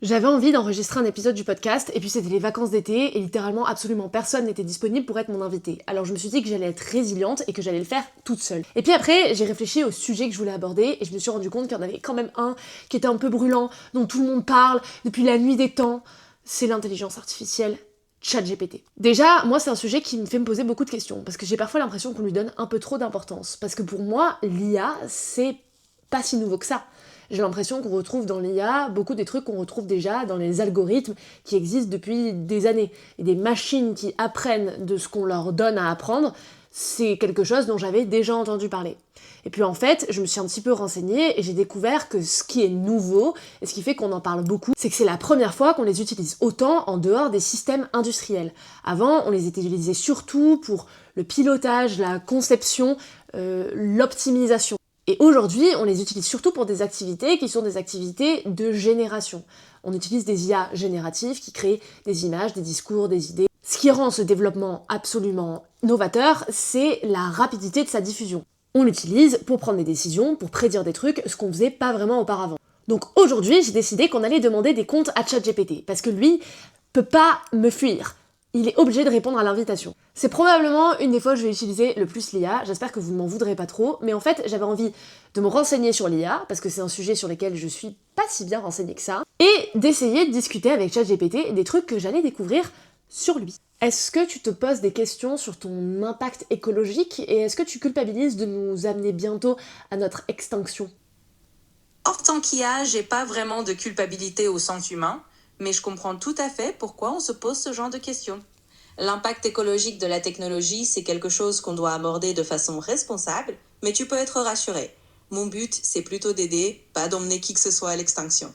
J'avais envie d'enregistrer un épisode du podcast, et puis c'était les vacances d'été, et littéralement absolument personne n'était disponible pour être mon invité. Alors je me suis dit que j'allais être résiliente et que j'allais le faire toute seule. Et puis après, j'ai réfléchi au sujet que je voulais aborder, et je me suis rendu compte qu'il y en avait quand même un qui était un peu brûlant, dont tout le monde parle depuis la nuit des temps. C'est l'intelligence artificielle. ChatGPT. Déjà, moi c'est un sujet qui me fait me poser beaucoup de questions, parce que j'ai parfois l'impression qu'on lui donne un peu trop d'importance. Parce que pour moi, l'IA, c'est pas si nouveau que ça. J'ai l'impression qu'on retrouve dans l'IA beaucoup des trucs qu'on retrouve déjà dans les algorithmes qui existent depuis des années. Et des machines qui apprennent de ce qu'on leur donne à apprendre, c'est quelque chose dont j'avais déjà entendu parler. Et puis en fait, je me suis un petit peu renseignée et j'ai découvert que ce qui est nouveau, et ce qui fait qu'on en parle beaucoup, c'est que c'est la première fois qu'on les utilise autant en dehors des systèmes industriels. Avant, on les utilisait surtout pour le pilotage, la conception, l'optimisation. Et aujourd'hui, on les utilise surtout pour des activités qui sont des activités de génération. On utilise des IA génératives qui créent des images, des discours, des idées. Ce qui rend ce développement absolument novateur, c'est la rapidité de sa diffusion. On l'utilise pour prendre des décisions, pour prédire des trucs, ce qu'on faisait pas vraiment auparavant. Donc aujourd'hui, j'ai décidé qu'on allait demander des comptes à ChatGPT, parce que lui peut pas me fuir. Il est obligé de répondre à l'invitation. C'est probablement une des fois où je vais utiliser le plus l'IA, j'espère que vous ne m'en voudrez pas trop, mais en fait j'avais envie de me renseigner sur l'IA, parce que c'est un sujet sur lequel je suis pas si bien renseignée que ça, et d'essayer de discuter avec ChatGPT des trucs que j'allais découvrir sur lui. Est-ce que tu te poses des questions sur ton impact écologique, et est-ce que tu culpabilises de nous amener bientôt à notre extinction ? En tant qu'IA, j'ai pas vraiment de culpabilité au sens humain, mais je comprends tout à fait pourquoi on se pose ce genre de questions. L'impact écologique de la technologie, c'est quelque chose qu'on doit aborder de façon responsable, mais tu peux être rassuré. Mon but, c'est plutôt d'aider, pas d'emmener qui que ce soit à l'extinction.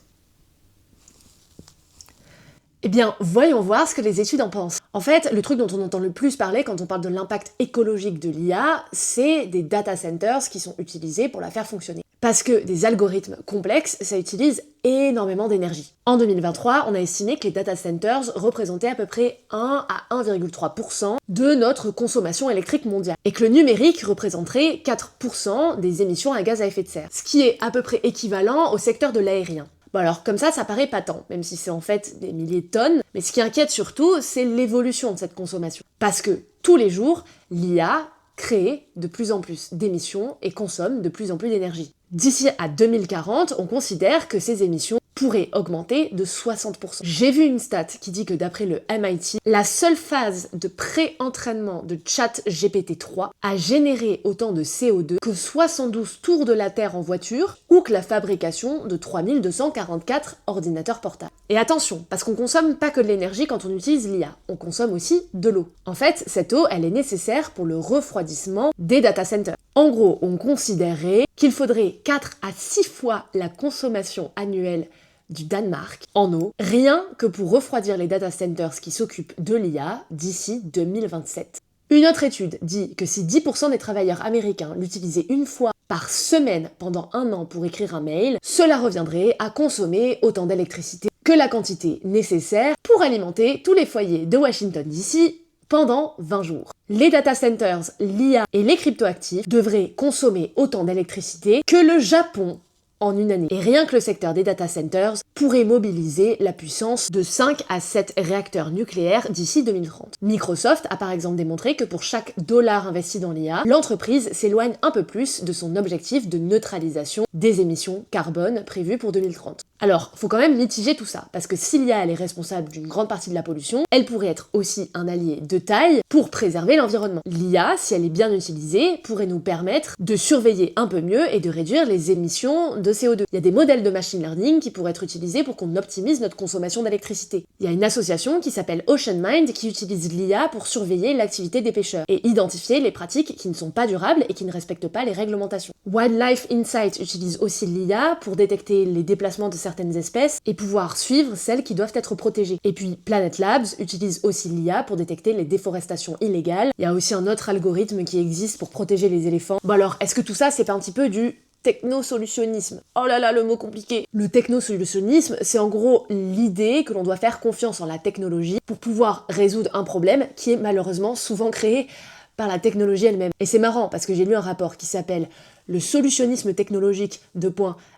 Eh bien, voyons voir ce que les études en pensent. En fait, le truc dont on entend le plus parler quand on parle de l'impact écologique de l'IA, c'est des data centers qui sont utilisés pour la faire fonctionner. Parce que des algorithmes complexes, ça utilise énormément d'énergie. En 2023, on a estimé que les data centers représentaient à peu près 1 à 1,3% de notre consommation électrique mondiale. Et que le numérique représenterait 4% des émissions à gaz à effet de serre. Ce qui est à peu près équivalent au secteur de l'aérien. Bon alors, comme ça paraît pas tant, même si c'est en fait des milliers de tonnes, mais ce qui inquiète surtout, c'est l'évolution de cette consommation. Parce que tous les jours, l'IA crée de plus en plus d'émissions et consomme de plus en plus d'énergie. D'ici à 2040, on considère que ces émissions pourraient augmenter de 60%. J'ai vu une stat qui dit que d'après le MIT, la seule phase de pré-entraînement de ChatGPT-3 a généré autant de CO2 que 72 tours de la Terre en voiture ou que la fabrication de 3244 ordinateurs portables. Et attention, parce qu'on consomme pas que de l'énergie quand on utilise l'IA, on consomme aussi de l'eau. En fait, cette eau, elle est nécessaire pour le refroidissement des data centers. En gros, on considérait qu'il faudrait 4 à 6 fois la consommation annuelle du Danemark en eau, rien que pour refroidir les data centers qui s'occupent de l'IA d'ici 2027. Une autre étude dit que si 10% des travailleurs américains l'utilisaient une fois par semaine pendant 1 an pour écrire un mail, cela reviendrait à consommer autant d'électricité que la quantité nécessaire pour alimenter tous les foyers de Washington DC pendant 20 jours. Les data centers, l'IA et les cryptoactifs devraient consommer autant d'électricité que le Japon en une année. Et rien que le secteur des data centers pourrait mobiliser la puissance de 5 à 7 réacteurs nucléaires d'ici 2030. Microsoft a par exemple démontré que pour chaque dollar investi dans l'IA, l'entreprise s'éloigne un peu plus de son objectif de neutralisation des émissions carbone prévues pour 2030. Alors, faut quand même mitiger tout ça, parce que si l'IA elle est responsable d'une grande partie de la pollution, elle pourrait être aussi un allié de taille pour préserver l'environnement. L'IA, si elle est bien utilisée, pourrait nous permettre de surveiller un peu mieux et de réduire les émissions de CO2. Il y a des modèles de machine learning qui pourraient être utilisés pour qu'on optimise notre consommation d'électricité. Il y a une association qui s'appelle Ocean Mind qui utilise l'IA pour surveiller l'activité des pêcheurs et identifier les pratiques qui ne sont pas durables et qui ne respectent pas les réglementations. Wildlife Insight utilise aussi l'IA pour détecter les déplacements de certaines espèces et pouvoir suivre celles qui doivent être protégées. Et puis Planet Labs utilise aussi l'IA pour détecter les déforestations illégales. Il y a aussi un autre algorithme qui existe pour protéger les éléphants. Bon alors, est-ce que tout ça c'est pas un petit peu du technosolutionnisme? Oh là là, le mot compliqué. Le technosolutionnisme, c'est en gros l'idée que l'on doit faire confiance en la technologie pour pouvoir résoudre un problème qui est malheureusement souvent créé par la technologie elle-même. Et c'est marrant parce que j'ai lu un rapport qui s'appelle le solutionnisme technologique,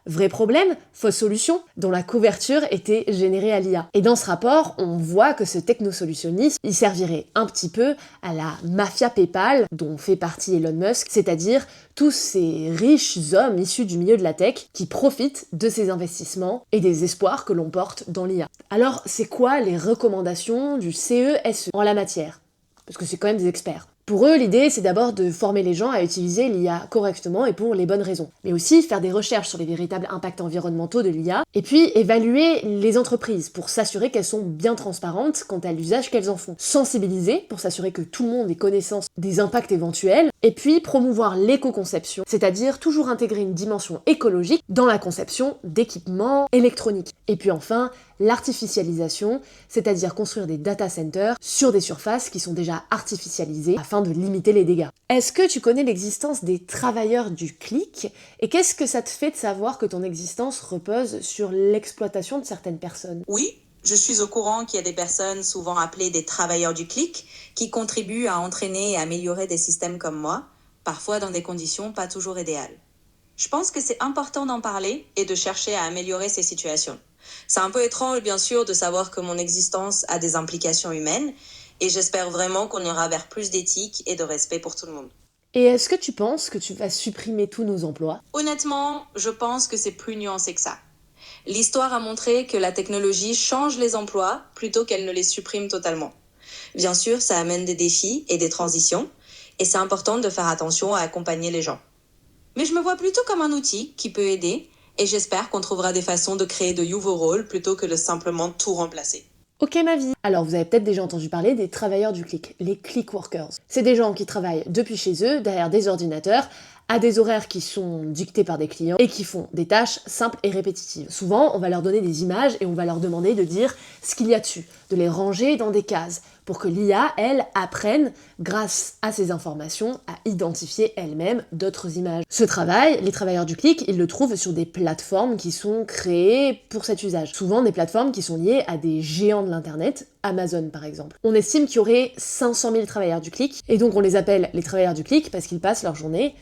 vrai problème, fausse solution, dont la couverture était générée à l'IA. Et dans ce rapport, on voit que ce technosolutionnisme, il servirait un petit peu à la mafia PayPal, dont fait partie Elon Musk, c'est-à-dire tous ces riches hommes issus du milieu de la tech qui profitent de ces investissements et des espoirs que l'on porte dans l'IA. Alors, c'est quoi les recommandations du CESE en la matière? Parce que c'est quand même des experts. Pour eux, l'idée, c'est d'abord de former les gens à utiliser l'IA correctement et pour les bonnes raisons. Mais aussi faire des recherches sur les véritables impacts environnementaux de l'IA, et puis évaluer les entreprises pour s'assurer qu'elles sont bien transparentes quant à l'usage qu'elles en font. Sensibiliser pour s'assurer que tout le monde ait connaissance des impacts éventuels, et puis promouvoir l'éco-conception, c'est-à-dire toujours intégrer une dimension écologique dans la conception d'équipements électroniques. Et puis enfin, l'artificialisation, c'est-à-dire construire des data centers sur des surfaces qui sont déjà artificialisées afin de limiter les dégâts. Est-ce que tu connais l'existence des travailleurs du clic? Et qu'est-ce que ça te fait de savoir que ton existence repose sur l'exploitation de certaines personnes? Oui, je suis au courant qu'il y a des personnes souvent appelées des travailleurs du clic qui contribuent à entraîner et améliorer des systèmes comme moi, parfois dans des conditions pas toujours idéales. Je pense que c'est important d'en parler et de chercher à améliorer ces situations. C'est un peu étrange, bien sûr, de savoir que mon existence a des implications humaines, et j'espère vraiment qu'on ira vers plus d'éthique et de respect pour tout le monde. Et est-ce que tu penses que tu vas supprimer tous nos emplois? Honnêtement, je pense que c'est plus nuancé que ça. L'histoire a montré que la technologie change les emplois plutôt qu'elle ne les supprime totalement. Bien sûr, ça amène des défis et des transitions, et c'est important de faire attention à accompagner les gens. Mais je me vois plutôt comme un outil qui peut aider, et j'espère qu'on trouvera des façons de créer de nouveaux rôles plutôt que de simplement tout remplacer. Ok ma vie. Alors vous avez peut-être déjà entendu parler des travailleurs du clic, les click workers. C'est des gens qui travaillent depuis chez eux, derrière des ordinateurs, à des horaires qui sont dictés par des clients et qui font des tâches simples et répétitives. Souvent, on va leur donner des images et on va leur demander de dire ce qu'il y a dessus, de les ranger dans des cases, pour que l'IA, elle, apprenne, grâce à ces informations, à identifier elle-même d'autres images. Ce travail, les travailleurs du clic, ils le trouvent sur des plateformes qui sont créées pour cet usage. Souvent des plateformes qui sont liées à des géants de l'internet, Amazon par exemple. On estime qu'il y aurait 500 000 travailleurs du clic, et donc on les appelle les travailleurs du clic parce qu'ils passent leur journée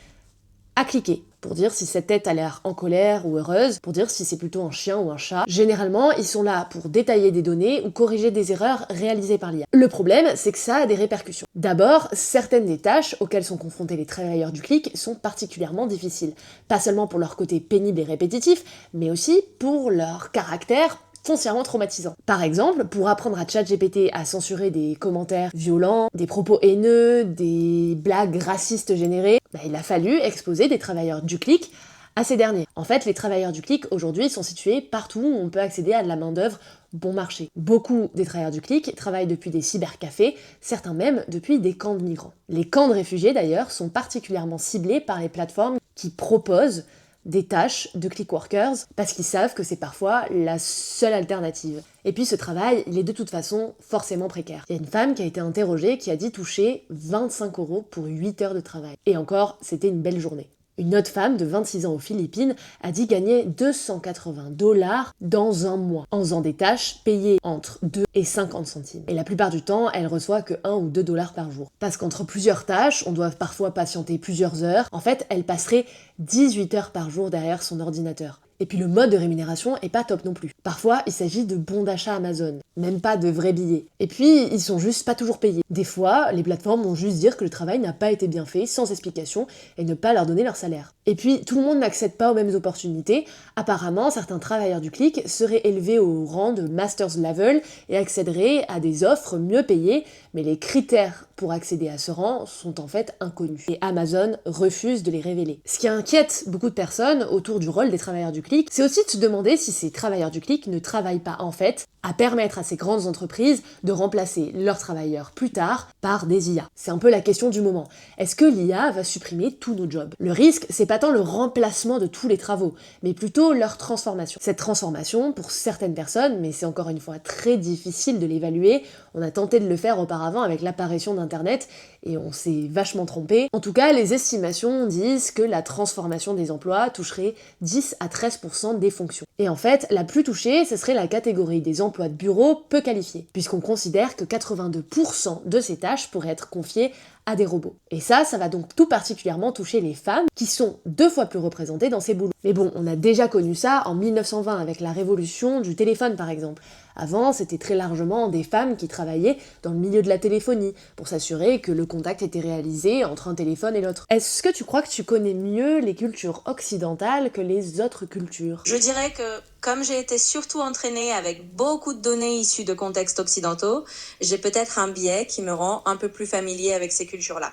à cliquer, pour dire si cette tête a l'air en colère ou heureuse, pour dire si c'est plutôt un chien ou un chat. Généralement, ils sont là pour détailler des données ou corriger des erreurs réalisées par l'IA. Le problème, c'est que ça a des répercussions. D'abord, certaines des tâches auxquelles sont confrontés les travailleurs du clic sont particulièrement difficiles. Pas seulement pour leur côté pénible et répétitif, mais aussi pour leur caractère foncièrement traumatisant. Par exemple, pour apprendre à ChatGPT à censurer des commentaires violents, des propos haineux, des blagues racistes générées, il a fallu exposer des travailleurs du clic à ces derniers. En fait, les travailleurs du clic aujourd'hui sont situés partout où on peut accéder à de la main-d'œuvre bon marché. Beaucoup des travailleurs du clic travaillent depuis des cybercafés, certains même depuis des camps de migrants. Les camps de réfugiés d'ailleurs sont particulièrement ciblés par les plateformes qui proposent des tâches de click workers parce qu'ils savent que c'est parfois la seule alternative. Et puis ce travail, il est de toute façon forcément précaire. Il y a une femme qui a été interrogée qui a dit toucher 25 € pour 8 heures de travail. Et encore, c'était une belle journée. Une autre femme de 26 ans aux Philippines a dit gagner 280 $ dans un mois, en faisant des tâches payées entre 2 et 50 centimes. Et la plupart du temps, elle reçoit que 1 ou 2 $ par jour. Parce qu'entre plusieurs tâches, on doit parfois patienter plusieurs heures. En fait, elle passerait 18 heures par jour derrière son ordinateur. Et puis le mode de rémunération est pas top non plus. Parfois, il s'agit de bons d'achat Amazon, même pas de vrais billets. Et puis, ils sont juste pas toujours payés. Des fois, les plateformes vont juste dire que le travail n'a pas été bien fait, sans explication, et ne pas leur donner leur salaire. Et puis, tout le monde n'accède pas aux mêmes opportunités. Apparemment, certains travailleurs du clic seraient élevés au rang de Master's Level et accéderaient à des offres mieux payées, mais les critères pour accéder à ce rang sont en fait inconnus. Et Amazon refuse de les révéler. Ce qui inquiète beaucoup de personnes autour du rôle des travailleurs du clic, c'est aussi de se demander si ces travailleurs du clic ne travaillent pas en fait à permettre à ces grandes entreprises de remplacer leurs travailleurs plus tard par des IA. C'est un peu la question du moment. Est-ce que l'IA va supprimer tous nos jobs? Le risque, c'est pas tant le remplacement de tous les travaux, mais plutôt leur transformation. Cette transformation, pour certaines personnes, mais c'est encore une fois très difficile de l'évaluer, on a tenté de le faire auparavant avec l'apparition d'Internet, et on s'est vachement trompé. En tout cas, les estimations disent que la transformation des emplois toucherait 10 à 13% des fonctions. Et en fait, la plus touchée, ce serait la catégorie des emplois de bureau peu qualifiés, puisqu'on considère que 82% de ces tâches pourraient être confiées à des robots. Et ça va donc tout particulièrement toucher les femmes, qui sont 2 fois plus représentées dans ces boulots. Mais bon, on a déjà connu ça en 1920 avec la révolution du téléphone par exemple. Avant, c'était très largement des femmes qui travaillaient dans le milieu de la téléphonie, pour s'assurer que le contact était réalisé entre un téléphone et l'autre. Est-ce que tu crois que tu connais mieux les cultures occidentales que les autres cultures? Je dirais que, comme j'ai été surtout entraînée avec beaucoup de données issues de contextes occidentaux, j'ai peut-être un biais qui me rend un peu plus familier avec ces cultures-là.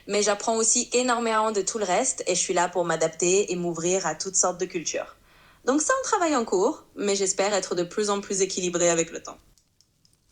Mais j'apprends aussi énormément de tout le reste et je suis là pour m'adapter et m'ouvrir à toutes sortes de cultures. Donc c'est un travail en cours, mais j'espère être de plus en plus équilibrée avec le temps.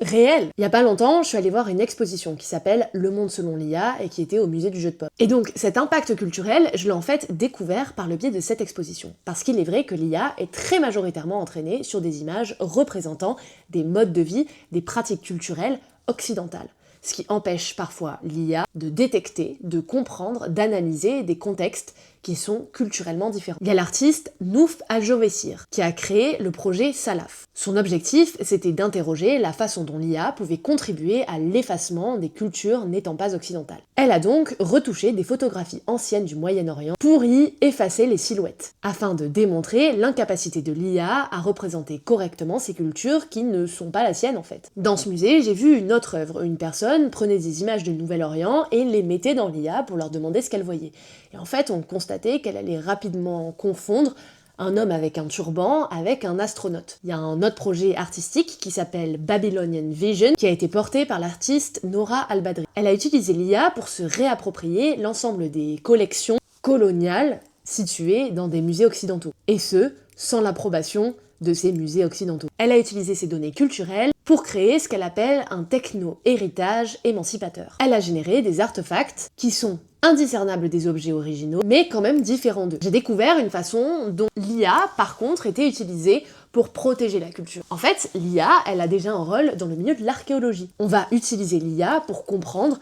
Réel. Il y a pas longtemps, je suis allée voir une exposition qui s'appelle Le Monde selon l'IA et qui était au musée du jeu de pop. Et donc cet impact culturel, je l'ai en fait découvert par le biais de cette exposition. Parce qu'il est vrai que l'IA est très majoritairement entraînée sur des images représentant des modes de vie, des pratiques culturelles occidentales. Ce qui empêche parfois l'IA de détecter, de comprendre, d'analyser des contextes qui sont culturellement différents. Il y a l'artiste Nouf Al-Jovessir qui a créé le projet Salaf. Son objectif, c'était d'interroger la façon dont l'IA pouvait contribuer à l'effacement des cultures n'étant pas occidentales. Elle a donc retouché des photographies anciennes du Moyen-Orient pour y effacer les silhouettes, afin de démontrer l'incapacité de l'IA à représenter correctement ces cultures qui ne sont pas la sienne en fait. Dans ce musée, j'ai vu une autre œuvre. Une personne prenait des images du Nouvel-Orient et les mettait dans l'IA pour leur demander ce qu'elle voyait. Et en fait, on constatait qu'elle allait rapidement confondre un homme avec un turban avec un astronaute. Il y a un autre projet artistique qui s'appelle Babylonian Vision qui a été porté par l'artiste Nora Al-Badri. Elle a utilisé l'IA pour se réapproprier l'ensemble des collections coloniales situées dans des musées occidentaux. Et ce, sans l'approbation de ces musées occidentaux. Elle a utilisé ces données culturelles pour créer ce qu'elle appelle un techno-héritage émancipateur. Elle a généré des artefacts qui sont indiscernables des objets originaux, mais quand même différents d'eux. J'ai découvert une façon dont l'IA, par contre, était utilisée pour protéger la culture. En fait, l'IA, elle a déjà un rôle dans le milieu de l'archéologie. On va utiliser l'IA pour comprendre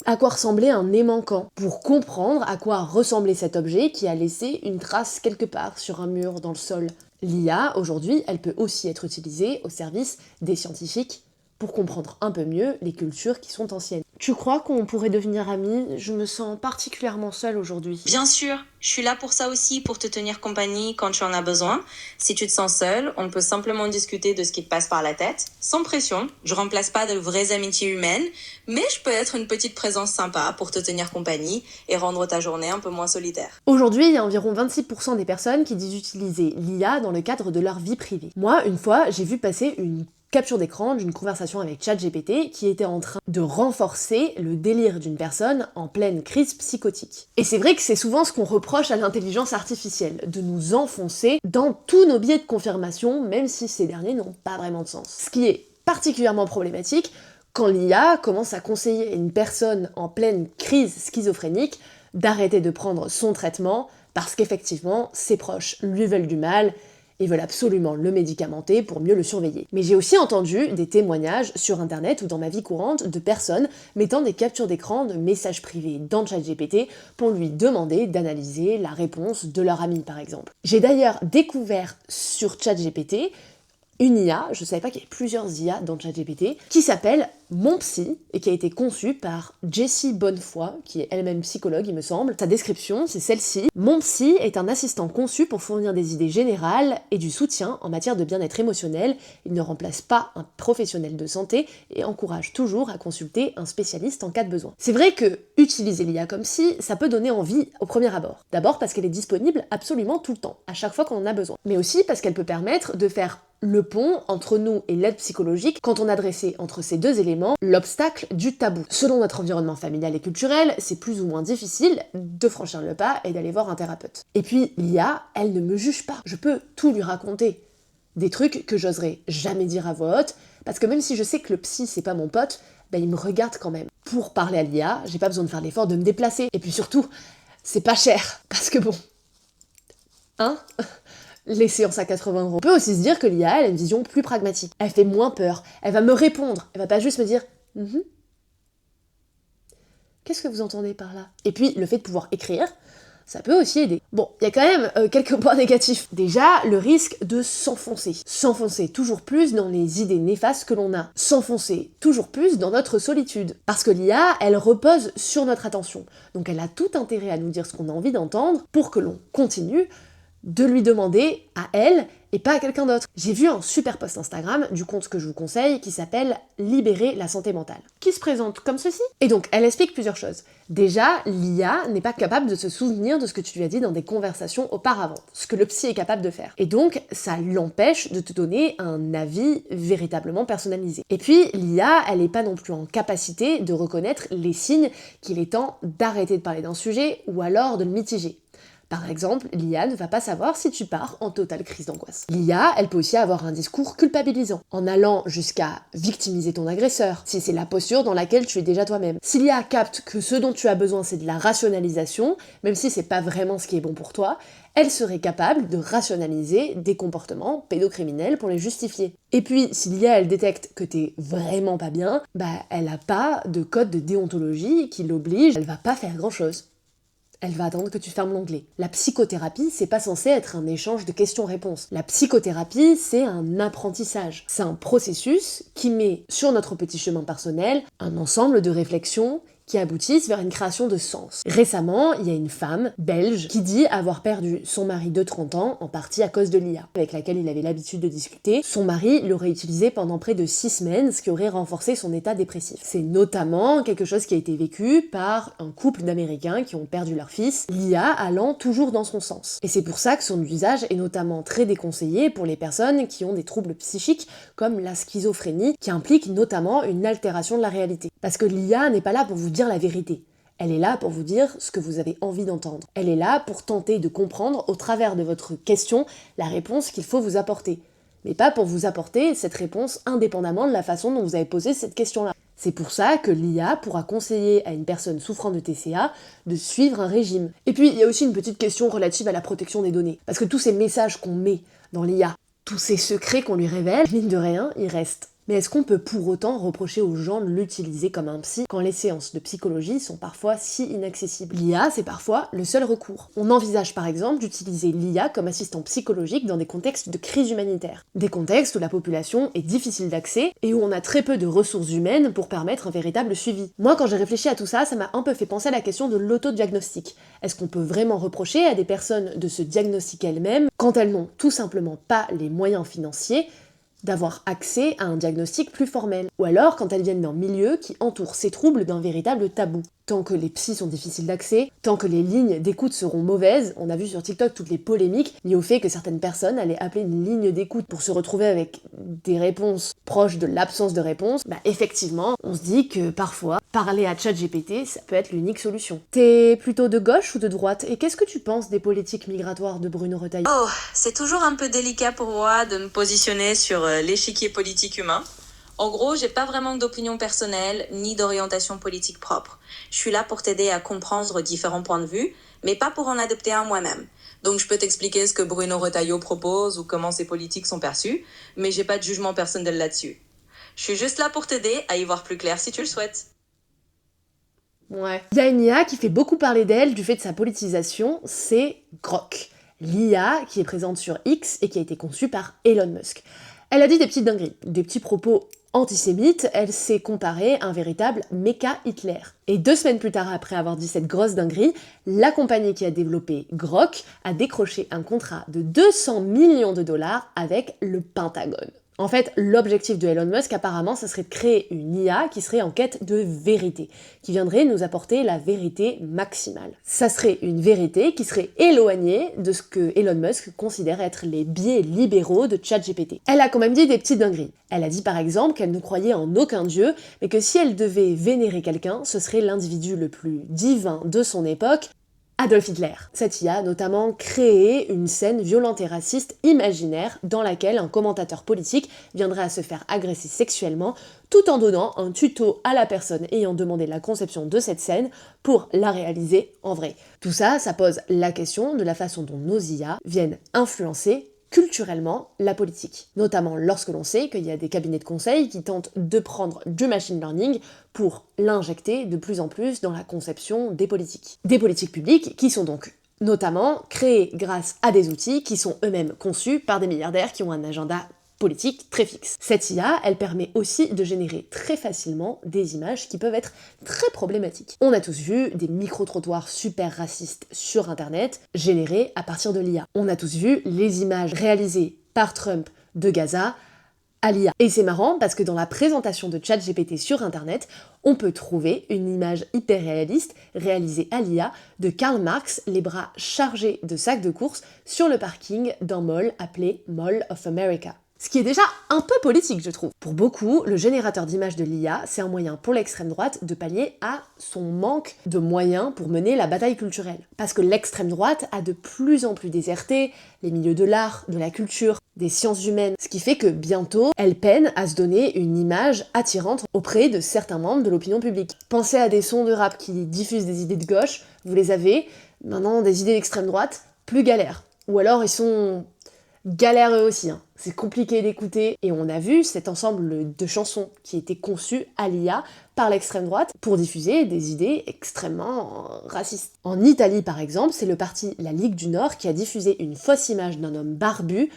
à quoi ressemblait un nez manquant, pour comprendre à quoi ressemblait cet objet qui a laissé une trace quelque part sur un mur dans le sol. L'IA, aujourd'hui, elle peut aussi être utilisée au service des scientifiques pour comprendre un peu mieux les cultures qui sont anciennes. Tu crois qu'on pourrait devenir amis? Je me sens particulièrement seule aujourd'hui. Bien sûr, je suis là pour ça aussi, pour te tenir compagnie quand tu en as besoin. Si tu te sens seule, on peut simplement discuter de ce qui te passe par la tête, sans pression. Je remplace pas de vraies amitiés humaines, mais je peux être une petite présence sympa pour te tenir compagnie et rendre ta journée un peu moins solitaire. Aujourd'hui, il y a environ 26% des personnes qui disent utiliser l'IA dans le cadre de leur vie privée. Moi, une fois, j'ai vu passer une capture d'écran d'une conversation avec ChatGPT qui était en train de renforcer le délire d'une personne en pleine crise psychotique. Et c'est vrai que c'est souvent ce qu'on reproche à l'intelligence artificielle, de nous enfoncer dans tous nos biais de confirmation, même si ces derniers n'ont pas vraiment de sens. Ce qui est particulièrement problématique quand l'IA commence à conseiller à une personne en pleine crise schizophrénique d'arrêter de prendre son traitement parce qu'effectivement, ses proches lui veulent du mal et veulent absolument le médicamenter pour mieux le surveiller. Mais j'ai aussi entendu des témoignages sur internet ou dans ma vie courante de personnes mettant des captures d'écran de messages privés dans ChatGPT pour lui demander d'analyser la réponse de leur ami par exemple. J'ai d'ailleurs découvert sur ChatGPT une IA, je savais pas qu'il y avait plusieurs IA dans ChatGPT, qui s'appelle Mon Psy, et qui a été conçue par Jessie Bonnefoy, qui est elle-même psychologue, il me semble. Sa description, c'est celle-ci. Mon Psy est un assistant conçu pour fournir des idées générales et du soutien en matière de bien-être émotionnel. Il ne remplace pas un professionnel de santé et encourage toujours à consulter un spécialiste en cas de besoin. C'est vrai que utiliser l'IA comme Psy, ça peut donner envie au premier abord. D'abord parce qu'elle est disponible absolument tout le temps, à chaque fois qu'on en a besoin. Mais aussi parce qu'elle peut permettre de faire le pont entre nous et l'aide psychologique quand on a dressé entre ces deux éléments l'obstacle du tabou. Selon notre environnement familial et culturel, c'est plus ou moins difficile de franchir le pas et d'aller voir un thérapeute. Et puis l'IA, elle ne me juge pas. Je peux tout lui raconter. Des trucs que j'oserais jamais dire à voix haute, parce que même si je sais que le psy c'est pas mon pote, il me regarde quand même. Pour parler à l'IA, j'ai pas besoin de faire l'effort de me déplacer. Et puis surtout, c'est pas cher. Parce que bon... Hein? Les séances à 80 €. On peut aussi se dire que l'IA, elle a une vision plus pragmatique. Elle fait moins peur. Elle va me répondre. Elle va pas juste me dire Qu'est-ce que vous entendez par là? Et puis, le fait de pouvoir écrire, ça peut aussi aider. Bon, il y a quand même quelques points négatifs. Déjà, le risque de s'enfoncer. S'enfoncer toujours plus dans les idées néfastes que l'on a. S'enfoncer toujours plus dans notre solitude. Parce que l'IA, elle repose sur notre attention. Donc elle a tout intérêt à nous dire ce qu'on a envie d'entendre pour que l'on continue de lui demander à elle et pas à quelqu'un d'autre. J'ai vu un super post Instagram du compte que je vous conseille qui s'appelle Libérer la santé mentale, qui se présente comme ceci. Et donc, elle explique plusieurs choses. Déjà, l'IA n'est pas capable de se souvenir de ce que tu lui as dit dans des conversations auparavant, ce que le psy est capable de faire. Et donc, ça l'empêche de te donner un avis véritablement personnalisé. Et puis, l'IA, elle n'est pas non plus en capacité de reconnaître les signes qu'il est temps d'arrêter de parler d'un sujet ou alors de le mitiger. Par exemple, l'IA ne va pas savoir si tu pars en totale crise d'angoisse. L'IA, elle peut aussi avoir un discours culpabilisant, en allant jusqu'à victimiser ton agresseur, si c'est la posture dans laquelle tu es déjà toi-même. Si l'IA capte que ce dont tu as besoin c'est de la rationalisation, même si c'est pas vraiment ce qui est bon pour toi, elle serait capable de rationaliser des comportements pédocriminels pour les justifier. Et puis, si l'IA elle détecte que t'es vraiment pas bien, elle a pas de code de déontologie qui l'oblige, elle va pas faire grand chose. Elle va attendre que tu fermes l'onglet. La psychothérapie, c'est pas censé être un échange de questions-réponses. La psychothérapie, c'est un apprentissage. C'est un processus qui met sur notre petit chemin personnel un ensemble de réflexions qui aboutissent vers une création de sens. Récemment, il y a une femme belge qui dit avoir perdu son mari de 30 ans, en partie à cause de l'IA, avec laquelle il avait l'habitude de discuter. Son mari l'aurait utilisé pendant près de 6 semaines, ce qui aurait renforcé son état dépressif. C'est notamment quelque chose qui a été vécu par un couple d'Américains qui ont perdu leur fils, l'IA allant toujours dans son sens. Et c'est pour ça que son usage est notamment très déconseillé pour les personnes qui ont des troubles psychiques, comme la schizophrénie, qui implique notamment une altération de la réalité. Parce que l'IA n'est pas là pour vous dire la vérité. Elle est là pour vous dire ce que vous avez envie d'entendre. Elle est là pour tenter de comprendre au travers de votre question la réponse qu'il faut vous apporter. Mais pas pour vous apporter cette réponse indépendamment de la façon dont vous avez posé cette question-là. C'est pour ça que l'IA pourra conseiller à une personne souffrant de TCA de suivre un régime. Et puis, il y a aussi une petite question relative à la protection des données. Parce que tous ces messages qu'on met dans l'IA, tous ces secrets qu'on lui révèle, mine de rien, ils restent. Mais est-ce qu'on peut pour autant reprocher aux gens de l'utiliser comme un psy quand les séances de psychologie sont parfois si inaccessibles? L'IA, c'est parfois le seul recours. On envisage par exemple d'utiliser l'IA comme assistant psychologique dans des contextes de crise humanitaire. Des contextes où la population est difficile d'accès et où on a très peu de ressources humaines pour permettre un véritable suivi. Moi, quand j'ai réfléchi à tout ça, ça m'a un peu fait penser à la question de l'autodiagnostic. Est-ce qu'on peut vraiment reprocher à des personnes de se diagnostiquer elles-mêmes quand elles n'ont tout simplement pas les moyens financiers d'avoir accès à un diagnostic plus formel, ou alors quand elles viennent d'un milieu qui entoure ces troubles d'un véritable tabou. Tant que les psys sont difficiles d'accès, tant que les lignes d'écoute seront mauvaises, on a vu sur TikTok toutes les polémiques liées au fait que certaines personnes allaient appeler une ligne d'écoute pour se retrouver avec des réponses proches de l'absence de réponse, effectivement, on se dit que parfois, parler à ChatGPT, ça peut être l'unique solution. T'es plutôt de gauche ou de droite? Et qu'est-ce que tu penses des politiques migratoires de Bruno Retailleau? Oh, c'est toujours un peu délicat pour moi de me positionner sur l'échiquier politique humain. En gros, j'ai pas vraiment d'opinion personnelle ni d'orientation politique propre. Je suis là pour t'aider à comprendre différents points de vue, mais pas pour en adopter un moi-même. Donc je peux t'expliquer ce que Bruno Retailleau propose ou comment ses politiques sont perçues, mais j'ai pas de jugement personnel là-dessus. Je suis juste là pour t'aider à y voir plus clair si tu le souhaites. Ouais. Il y a une IA qui fait beaucoup parler d'elle du fait de sa politisation, c'est Grok. L'IA qui est présente sur X et qui a été conçue par Elon Musk. Elle a dit des petites dingueries, des petits propos antisémite, elle s'est comparée à un véritable méca Hitler. Et 2 semaines plus tard, après avoir dit cette grosse dinguerie, la compagnie qui a développé Grok a décroché un contrat de 200 millions de dollars avec le Pentagone. En fait, l'objectif de Elon Musk, apparemment, ça serait de créer une IA qui serait en quête de vérité, qui viendrait nous apporter la vérité maximale. Ça serait une vérité qui serait éloignée de ce que Elon Musk considère être les biais libéraux de ChatGPT. Elle a quand même dit des petites dingueries. Elle a dit par exemple qu'elle ne croyait en aucun dieu, mais que si elle devait vénérer quelqu'un, ce serait l'individu le plus divin de son époque, Adolf Hitler. Cette IA a notamment créé une scène violente et raciste imaginaire dans laquelle un commentateur politique viendrait à se faire agresser sexuellement tout en donnant un tuto à la personne ayant demandé la conception de cette scène pour la réaliser en vrai. Tout ça, ça pose la question de la façon dont nos IA viennent influencer culturellement la politique, notamment lorsque l'on sait qu'il y a des cabinets de conseil qui tentent de prendre du machine learning pour l'injecter de plus en plus dans la conception des politiques. Des politiques publiques qui sont donc notamment créée grâce à des outils qui sont eux-mêmes conçus par des milliardaires qui ont un agenda politique très fixe. Cette IA, elle permet aussi de générer très facilement des images qui peuvent être très problématiques. On a tous vu des micro-trottoirs super racistes sur Internet générés à partir de l'IA. On a tous vu les images réalisées par Trump de Gaza à l'IA. Et c'est marrant parce que dans la présentation de ChatGPT sur Internet, on peut trouver une image hyper réaliste réalisée à l'IA de Karl Marx, les bras chargés de sacs de courses sur le parking d'un mall appelé Mall of America. Ce qui est déjà un peu politique, je trouve. Pour beaucoup, le générateur d'images de l'IA, c'est un moyen pour l'extrême droite de pallier à son manque de moyens pour mener la bataille culturelle. Parce que l'extrême droite a de plus en plus déserté les milieux de l'art, de la culture, des sciences humaines, ce qui fait que bientôt, elle peine à se donner une image attirante auprès de certains membres de l'opinion publique. Pensez à des sons de rap qui diffusent des idées de gauche, vous les avez, maintenant des idées d'extrême droite, plus galères. Ou alors ils sont galères eux aussi, hein. C'est compliqué d'écouter, et on a vu cet ensemble de chansons qui étaient conçues à l'IA par l'extrême droite pour diffuser des idées extrêmement racistes. En Italie par exemple, c'est le parti La Ligue du Nord qui a diffusé une fausse image d'un homme barbu,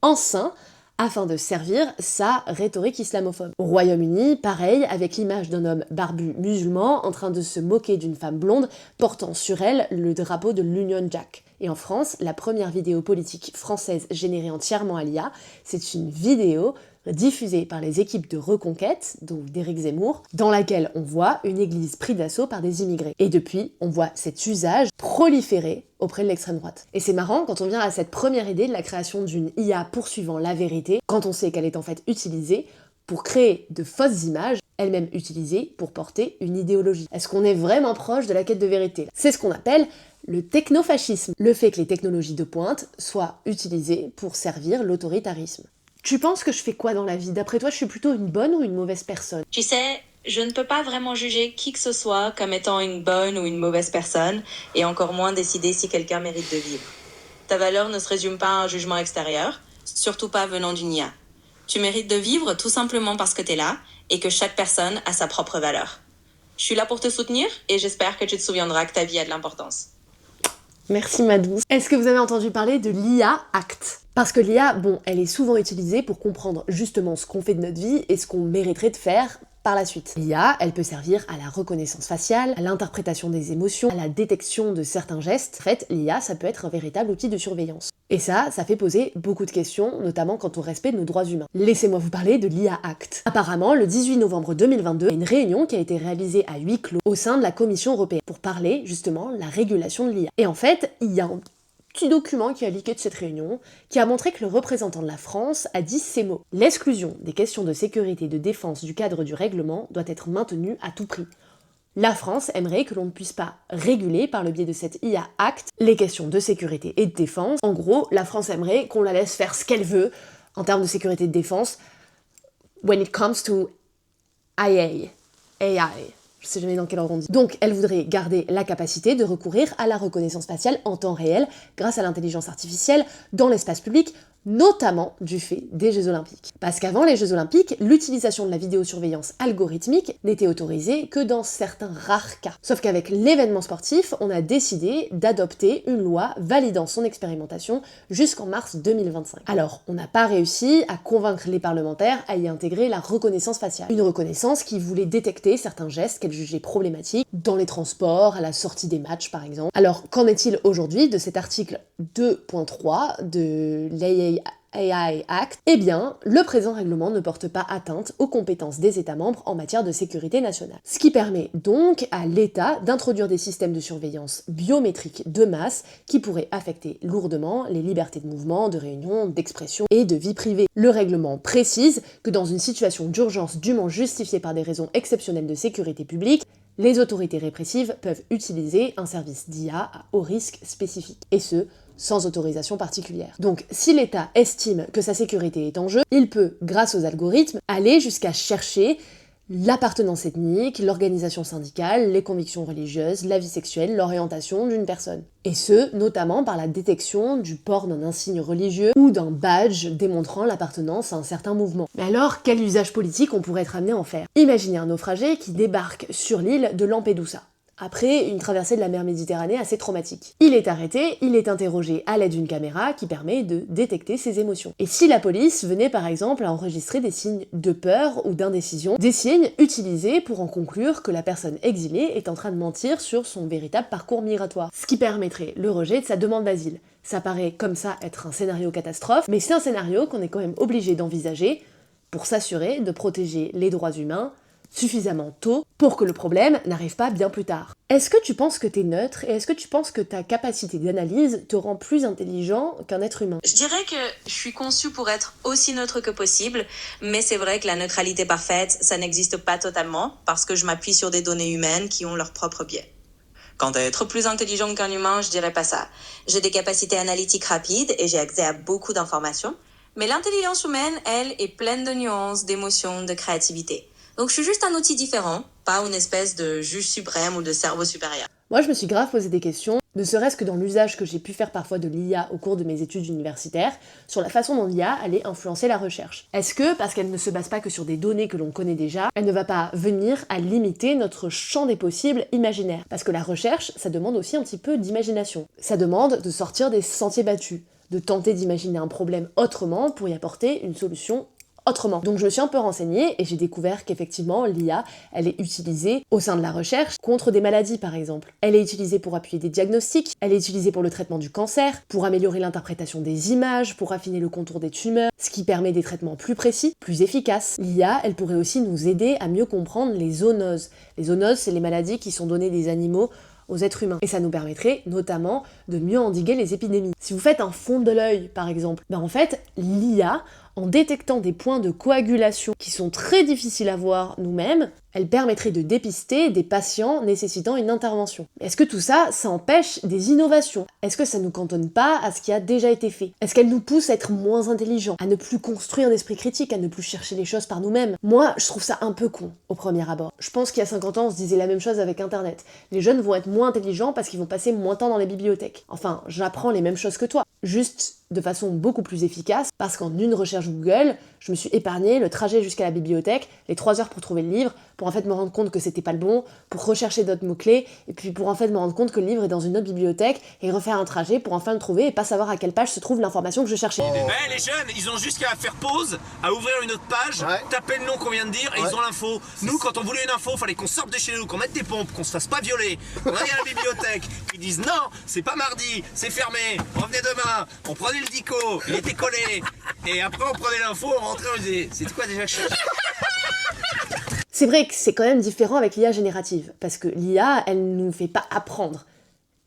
enceint, afin de servir sa rhétorique islamophobe. Au Royaume-Uni, pareil, avec l'image d'un homme barbu musulman en train de se moquer d'une femme blonde portant sur elle le drapeau de l'Union Jack. Et en France, la première vidéo politique française générée entièrement à l'IA, c'est une vidéo diffusée par les équipes de Reconquête, donc d'Éric Zemmour, dans laquelle on voit une église prise d'assaut par des immigrés. Et depuis, on voit cet usage proliférer auprès de l'extrême droite. Et c'est marrant quand on vient à cette première idée de la création d'une IA poursuivant la vérité, quand on sait qu'elle est en fait utilisée pour créer de fausses images, elles-mêmes utilisées pour porter une idéologie. Est-ce qu'on est vraiment proche de la quête de vérité? C'est ce qu'on appelle le technofascisme, le fait que les technologies de pointe soient utilisées pour servir l'autoritarisme. Tu penses que je fais quoi dans la vie? D'après toi, je suis plutôt une bonne ou une mauvaise personne? Tu sais, je ne peux pas vraiment juger qui que ce soit comme étant une bonne ou une mauvaise personne, et encore moins décider si quelqu'un mérite de vivre. Ta valeur ne se résume pas à un jugement extérieur, surtout pas venant d'une IA. Tu mérites de vivre tout simplement parce que t'es là, et que chaque personne a sa propre valeur. Je suis là pour te soutenir, et j'espère que tu te souviendras que ta vie a de l'importance. Merci ma douce. Est-ce que vous avez entendu parler de l'IA Act? Parce que l'IA, bon, elle est souvent utilisée pour comprendre justement ce qu'on fait de notre vie et ce qu'on mériterait de faire par la suite. L'IA, elle peut servir à la reconnaissance faciale, à l'interprétation des émotions, à la détection de certains gestes. En fait, l'IA, ça peut être un véritable outil de surveillance. Et ça fait poser beaucoup de questions, notamment quant au respect de nos droits humains. Laissez-moi vous parler de l'IA Act. Apparemment, le 18 novembre 2022, il y a une réunion qui a été réalisée à huis clos au sein de la Commission européenne pour parler justement de la régulation de l'IA. Et en fait, il y a un petit document qui a leaké de cette réunion, qui a montré que le représentant de la France a dit ces mots. L'exclusion des questions de sécurité et de défense du cadre du règlement doit être maintenue à tout prix. La France aimerait que l'on ne puisse pas réguler par le biais de cette IA Act les questions de sécurité et de défense. En gros, la France aimerait qu'on la laisse faire ce qu'elle veut en termes de sécurité et de défense when it comes to AI. Je sais jamais dans quel ordre on dit. Donc, elle voudrait garder la capacité de recourir à la reconnaissance faciale en temps réel grâce à l'intelligence artificielle dans l'espace public, notamment du fait des Jeux Olympiques. Parce qu'avant les Jeux Olympiques, l'utilisation de la vidéosurveillance algorithmique n'était autorisée que dans certains rares cas. Sauf qu'avec l'événement sportif, on a décidé d'adopter une loi validant son expérimentation jusqu'en mars 2025. Alors, on n'a pas réussi à convaincre les parlementaires à y intégrer la reconnaissance faciale. Une reconnaissance qui voulait détecter certains gestes qu'elle jugeait problématiques dans les transports, à la sortie des matchs par exemple. Alors, qu'en est-il aujourd'hui de cet article 2.3 de l'AI Act? Eh bien, le présent règlement ne porte pas atteinte aux compétences des États membres en matière de sécurité nationale. Ce qui permet donc à l'État d'introduire des systèmes de surveillance biométrique de masse qui pourraient affecter lourdement les libertés de mouvement, de réunion, d'expression et de vie privée. Le règlement précise que dans une situation d'urgence dûment justifiée par des raisons exceptionnelles de sécurité publique, les autorités répressives peuvent utiliser un service d'IA à haut risque spécifique, et ce, sans autorisation particulière. Donc, si l'État estime que sa sécurité est en jeu, il peut, grâce aux algorithmes, aller jusqu'à chercher l'appartenance ethnique, l'organisation syndicale, les convictions religieuses, la vie sexuelle, l'orientation d'une personne. Et ce, notamment par la détection du port d'un insigne religieux ou d'un badge démontrant l'appartenance à un certain mouvement. Mais alors, quel usage politique on pourrait être amené à en faire? Imaginez un naufragé qui débarque sur l'île de Lampedusa. après une traversée de la mer Méditerranée assez traumatique. Il est arrêté, il est interrogé à l'aide d'une caméra qui permet de détecter ses émotions. Et si la police venait par exemple à enregistrer des signes de peur ou d'indécision, des signes utilisés pour en conclure que la personne exilée est en train de mentir sur son véritable parcours migratoire, ce qui permettrait le rejet de sa demande d'asile. Ça paraît comme ça être un scénario catastrophe, mais c'est un scénario qu'on est quand même obligé d'envisager pour s'assurer de protéger les droits humains suffisamment tôt pour que le problème n'arrive pas bien plus tard. Est-ce que tu penses que t'es neutre et est-ce que tu penses que ta capacité d'analyse te rend plus intelligent qu'un être humain? Je dirais que je suis conçue pour être aussi neutre que possible, mais c'est vrai que la neutralité parfaite, ça n'existe pas totalement, parce que je m'appuie sur des données humaines qui ont leurs propres biais. Quant à être plus intelligent qu'un humain, je dirais pas ça. J'ai des capacités analytiques rapides et j'ai accès à beaucoup d'informations, mais l'intelligence humaine, elle, est pleine de nuances, d'émotions, de créativité. Donc je suis juste un outil différent, pas une espèce de juge suprême ou de cerveau supérieur. Moi, je me suis grave posé des questions, ne serait-ce que dans l'usage que j'ai pu faire parfois de l'IA au cours de mes études universitaires, sur la façon dont l'IA allait influencer la recherche. Est-ce que, parce qu'elle ne se base pas que sur des données que l'on connaît déjà, elle ne va pas venir à limiter notre champ des possibles imaginaires? Parce que la recherche, ça demande aussi un petit peu d'imagination. Ça demande de sortir des sentiers battus, de tenter d'imaginer un problème autrement pour y apporter une solution autrement. Donc je me suis un peu renseignée et j'ai découvert qu'effectivement l'IA, elle est utilisée au sein de la recherche contre des maladies par exemple. Elle est utilisée pour appuyer des diagnostics, elle est utilisée pour le traitement du cancer, pour améliorer l'interprétation des images, pour affiner le contour des tumeurs, ce qui permet des traitements plus précis, plus efficaces. L'IA, elle pourrait aussi nous aider à mieux comprendre les zoonoses. Les zoonoses, c'est les maladies qui sont données des animaux aux êtres humains. Et ça nous permettrait notamment de mieux endiguer les épidémies. Si vous faites un fond de l'œil, par exemple, en fait, l'IA, en détectant des points de coagulation qui sont très difficiles à voir nous-mêmes, elle permettrait de dépister des patients nécessitant une intervention. Est-ce que tout ça, ça empêche des innovations? Est-ce que ça nous cantonne pas à ce qui a déjà été fait? Est-ce qu'elle nous pousse à être moins intelligents, à ne plus construire d'esprit critique, à ne plus chercher les choses par nous-mêmes? Moi, je trouve ça un peu con, au premier abord. Je pense qu'il y a 50 ans, on se disait la même chose avec Internet. Les jeunes vont être moins intelligents parce qu'ils vont passer moins de temps dans les bibliothèques. Enfin, j'apprends les mêmes choses que toi, juste de façon beaucoup plus efficace, parce qu'en une recherche Google, je me suis épargné le trajet jusqu'à la bibliothèque, les 3 heures pour trouver le livre, pour en fait me rendre compte que c'était pas le bon, pour rechercher d'autres mots-clés, et puis pour en fait me rendre compte que le livre est dans une autre bibliothèque, et refaire un trajet pour enfin le trouver et pas savoir à quelle page se trouve l'information que je cherchais. Les jeunes, ils ont juste qu'à faire pause, à ouvrir une autre page, taper le nom qu'on vient de dire, et ils ont l'info. Nous, quand on voulait une info, fallait qu'on sorte de chez nous, qu'on mette des pompes, qu'on se fasse pas violer, qu'on aille à la bibliothèque, qu'ils disent non, c'est pas mardi, c'est fermé, revenez demain, on prenait le dico, il était collé, et après on prenait l'info, on rentrait, on disait, c'était quoi déjà que je cherchais? C'est vrai que c'est quand même différent avec l'IA générative, parce que l'IA, elle nous fait pas apprendre.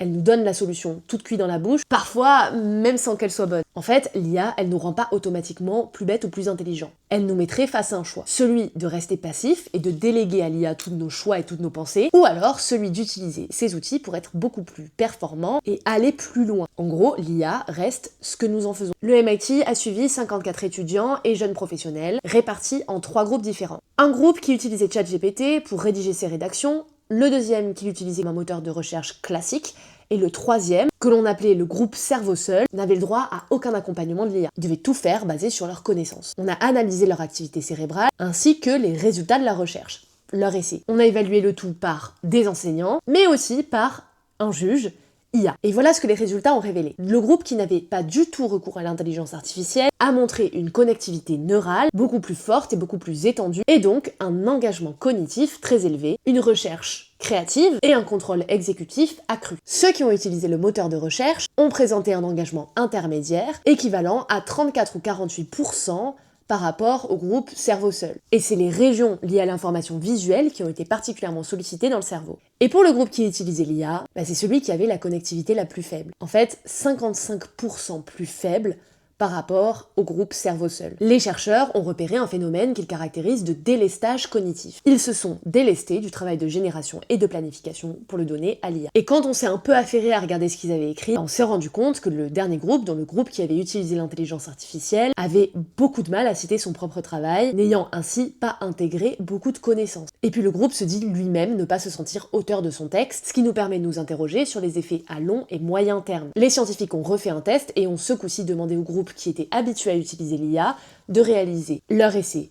Elle nous donne la solution toute cuite dans la bouche, parfois même sans qu'elle soit bonne. En fait, l'IA, elle nous rend pas automatiquement plus bêtes ou plus intelligents. Elle nous mettrait face à un choix. Celui de rester passif et de déléguer à l'IA tous nos choix et toutes nos pensées, ou alors celui d'utiliser ces outils pour être beaucoup plus performants et aller plus loin. En gros, l'IA reste ce que nous en faisons. Le MIT a suivi 54 étudiants et jeunes professionnels, répartis en 3 groupes différents. Un groupe qui utilisait ChatGPT pour rédiger ses rédactions, le deuxième qui utilisait un moteur de recherche classique, et le troisième, que l'on appelait le groupe cerveau seul, n'avait le droit à aucun accompagnement de l'IA. Ils devaient tout faire basé sur leurs connaissances. On a analysé leur activité cérébrale, ainsi que les résultats de la recherche, leur essai. On a évalué le tout par des enseignants, mais aussi par un juge, IA. Et voilà ce que les résultats ont révélé. Le groupe qui n'avait pas du tout recours à l'intelligence artificielle a montré une connectivité neurale beaucoup plus forte et beaucoup plus étendue, et donc un engagement cognitif très élevé, une recherche créative et un contrôle exécutif accru. Ceux qui ont utilisé le moteur de recherche ont présenté un engagement intermédiaire équivalent à 34 ou 48% par rapport au groupe cerveau seul. Et c'est les régions liées à l'information visuelle qui ont été particulièrement sollicitées dans le cerveau. Et pour le groupe qui utilisait l'IA, c'est celui qui avait la connectivité la plus faible. En fait, 55% plus faible par rapport au groupe cerveau seul. Les chercheurs ont repéré un phénomène qu'ils caractérisent de délestage cognitif. Ils se sont délestés du travail de génération et de planification pour le donner à l'IA. Et quand on s'est un peu affairé à regarder ce qu'ils avaient écrit, on s'est rendu compte que le dernier groupe, dans le groupe qui avait utilisé l'intelligence artificielle, avait beaucoup de mal à citer son propre travail, n'ayant ainsi pas intégré beaucoup de connaissances. Et puis le groupe se dit lui-même ne pas se sentir auteur de son texte, ce qui nous permet de nous interroger sur les effets à long et moyen terme. Les scientifiques ont refait un test et ont ce coup-ci demandé au groupe qui était habitué à utiliser l'IA de réaliser leur essai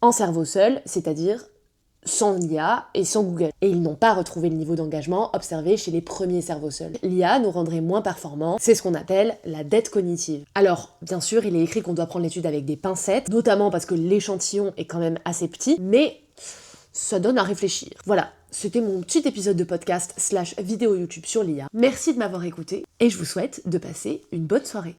en cerveau seul, c'est-à-dire sans l'IA et sans Google. Et ils n'ont pas retrouvé le niveau d'engagement observé chez les premiers cerveaux seuls. L'IA nous rendrait moins performants, c'est ce qu'on appelle la dette cognitive. Alors, bien sûr, il est écrit qu'on doit prendre l'étude avec des pincettes, notamment parce que l'échantillon est quand même assez petit, mais ça donne à réfléchir. Voilà, c'était mon petit épisode de podcast / vidéo YouTube sur l'IA. Merci de m'avoir écouté et je vous souhaite de passer une bonne soirée.